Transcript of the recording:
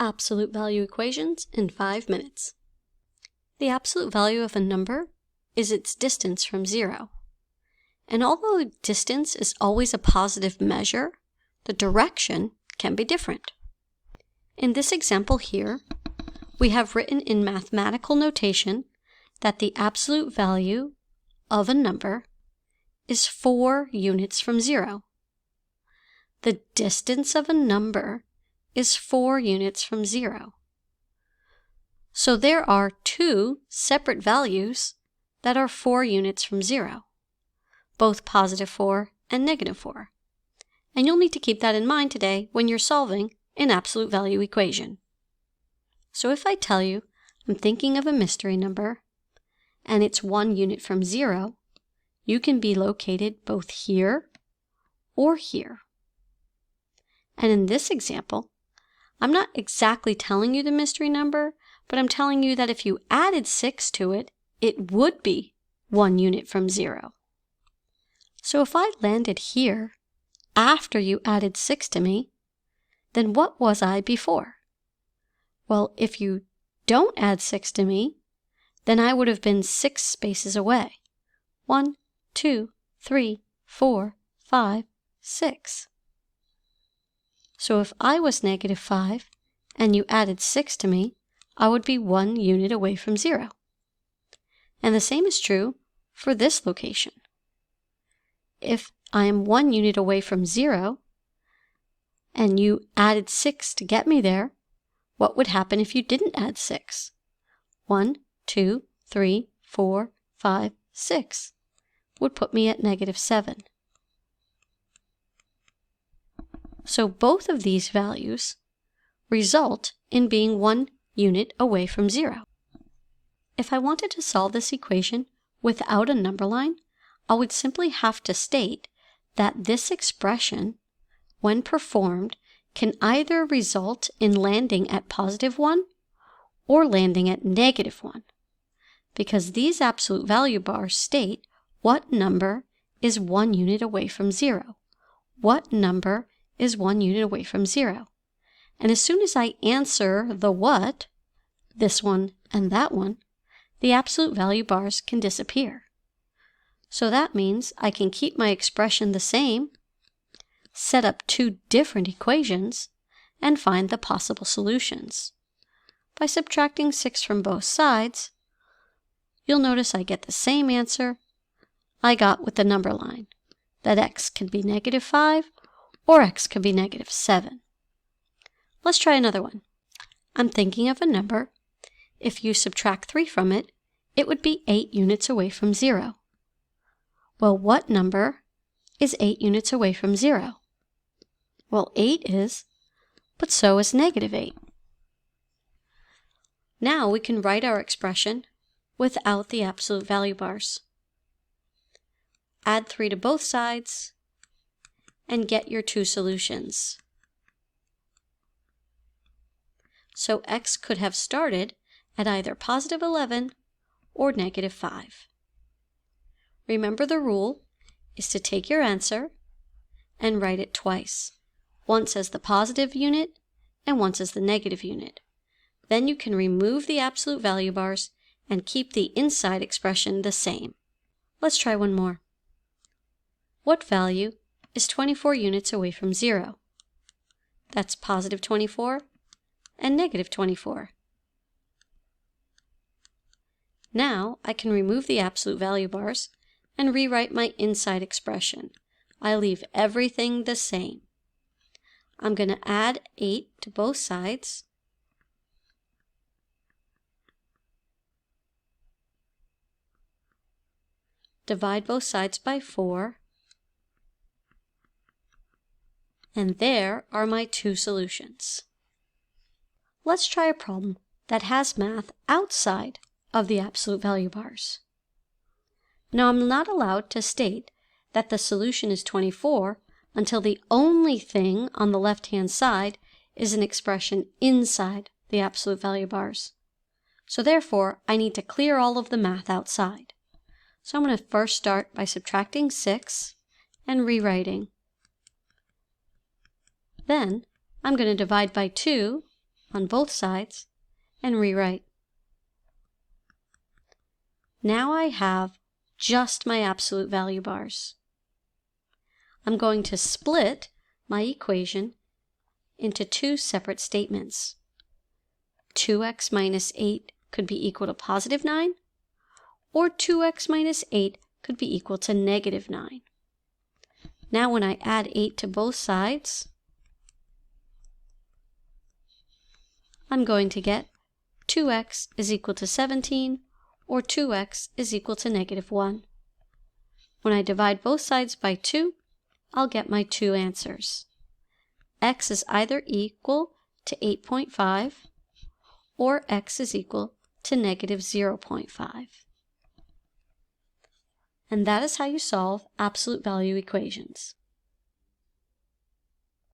absolute value equations in 5 minutes. The absolute value of a number is its distance from 0. And although distance is always a positive measure, the direction can be different. In this example here, we have written in mathematical notation that the absolute value of a number is 4 units from 0. The distance of a number is 4 units from 0. So there are 2 separate values that are 4 units from 0, both positive 4 and negative 4. And you'll need to keep that in mind today when you're solving an absolute value equation. So if I tell you I'm thinking of a mystery number and it's 1 unit from 0, you can be located both here or here. And in this example, I'm not exactly telling you the mystery number, but I'm telling you that if you added 6 to it, it would be 1 unit from 0. So if I landed here after you added 6 to me, then what was I before? Well, if you don't add 6 to me, then I would have been 6 spaces away. 1, 2, 3, 4, 5, 6. So if I was negative 5 and you added 6 to me, I would be 1 unit away from 0. And the same is true for this location. If I am 1 unit away from 0 and you added 6 to get me there, what would happen if you didn't add 6? 1, 2, 3, 4, 5, 6 would put me at negative 7. So both of these values result in being 1 unit away from 0. If I wanted to solve this equation without a number line, I would simply have to state that this expression, when performed, can either result in landing at positive 1 or landing at negative 1, because these absolute value bars state what number is 1 unit away from 0. What number is 1 unit away from 0? And as soon as I answer the what, this one and that one, the absolute value bars can disappear. So that means I can keep my expression the same, set up 2 different equations, and find the possible solutions. By subtracting 6 from both sides, you'll notice I get the same answer I got with the number line, that x can be negative 5 or x can be negative 7. Let's try another one. I'm thinking of a number. If you subtract 3 from it, it would be 8 units away from 0. Well, what number is 8 units away from 0? Well, 8 is, but so is negative 8. Now we can write our expression without the absolute value bars. Add 3 to both sides and get your 2 solutions. So x could have started at either positive 11 or negative 5. Remember, the rule is to take your answer and write it twice, once as the positive unit and once as the negative unit. Then you can remove the absolute value bars and keep the inside expression the same. Let's try one more. What value is 24 units away from 0? That's positive 24 and negative 24. Now I can remove the absolute value bars and rewrite my inside expression. I leave everything the same. I'm going to add 8 to both sides. Divide both sides by 4. And there are my 2 solutions. Let's try a problem that has math outside of the absolute value bars. Now, I'm not allowed to state that the solution is 24 until the only thing on the left-hand side is an expression inside the absolute value bars. So therefore, I need to clear all of the math outside. So I'm going to first start by subtracting 6 and rewriting. Then I'm going to divide by 2 on both sides and rewrite. Now I have just my absolute value bars. I'm going to split my equation into two separate statements. 2x minus 8 could be equal to positive 9, or 2x minus 8 could be equal to negative 9. Now when I add 8 to both sides, I'm going to get 2x is equal to 17, or 2x is equal to negative 1. When I divide both sides by 2, I'll get my two answers. X is either equal to 8.5, or x is equal to negative 0.5. And that is how you solve absolute value equations.